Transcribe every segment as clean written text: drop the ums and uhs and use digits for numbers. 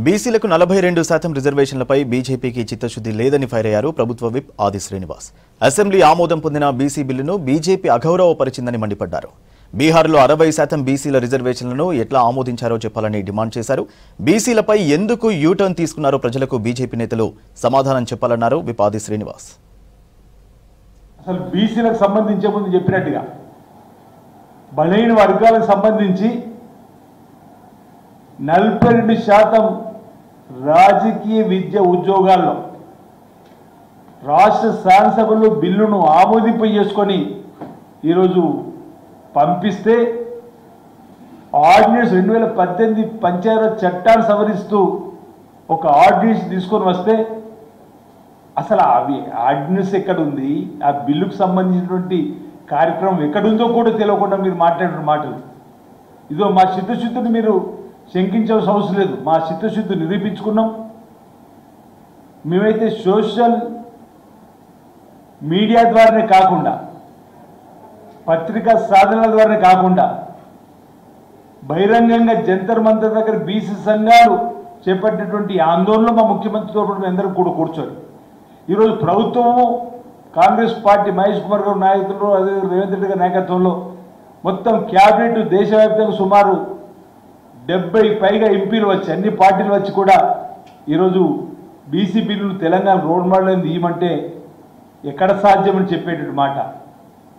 బీసీలకు 42% రిజర్వేషన్లపై బీజేపీకి చిత్తశుద్ధి లేదని ఫైర్ అయ్యారు ప్రభుత్వ విప్ ఆది శ్రీనివాస్. అసెంబ్లీ ఆమోదం పొందిన బీసీ బిల్లును బీజేపీ అగౌరవపరిచిందని మండిపడ్డారు. బీహార్లో 60% బీసీల రిజర్వేషన్లను ఎట్లా ఆమోదించారో చెప్పాలని డిమాండ్ చేశారు. బీసీలపై ఎందుకు యూటర్న్ తీసుకున్నారో ప్రజలకు బీజేపీ నేతలు సమాధానం చెప్పాలన్నారు విప్ ఆది శ్రీనివాస్. అసలు బీసీలకు సంబంధించే ముందు చెప్పినట్టుగా బలహీన వర్గాలకు సంబంధించి 42% రాజకీయ విద్య ఉద్యోగాల్లో రాష్ట్ర శాసనసభలో బిల్లును ఆమోదింప చేసుకొని ఈరోజు పంపిస్తే ఆర్డినెన్స్ 2018 పంచాయతీ చట్టాన్ని సవరిస్తూ ఒక ఆర్డినెన్స్ తీసుకొని వస్తే అసలు అవి ఆర్డినెన్స్ ఎక్కడుంది, ఆ బిల్లుకు సంబంధించినటువంటి కార్యక్రమం ఎక్కడుందో కూడా తెలియకుండా మీరు మాట్లాడిన మాటలు. ఇదో మా చిత్తశుద్ధిని మీరు శంకించాల్సిన అవసరం లేదు. మా చిత్తశుద్ధి నిరూపించుకున్నాం. మేమైతే సోషల్ మీడియా ద్వారానే కాకుండా, పత్రికా సాధనాల ద్వారానే కాకుండా బహిరంగంగా జంతర్ మంతర్ దగ్గర బీసీ సంఘాలు చేపట్టినటువంటి ఆందోళనలో మా ముఖ్యమంత్రితో మేము అందరం కూడా కూర్చొని ఈరోజు ప్రభుత్వము కాంగ్రెస్ పార్టీ మహేష్ కుమార్ గారు నాయకులు, అదే రేవంత్ రెడ్డి గారి నాయకత్వంలో మొత్తం క్యాబినెట్ దేశవ్యాప్తంగా సుమారు 70 పైగా ఎంపీలు వచ్చి అన్ని పార్టీలు వచ్చి కూడా ఈరోజు బీసీ బిల్లులు తెలంగాణ రోడ్ మోడల్ ఇవ్వమంటే ఎక్కడ సాధ్యమని చెప్పేటటువంటి మాట.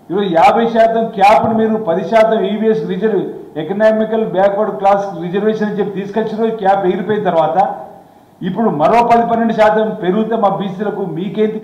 ఈరోజు 50% క్యాప్ను మీరు 10% EVS reserve economical backward class reservation అని చెప్పి తీసుకొచ్చిన రోజు క్యాప్ ఎగిరిపోయిన తర్వాత ఇప్పుడు మరో 10-12% పెరిగితే మా బీసీలకు మీకేంటి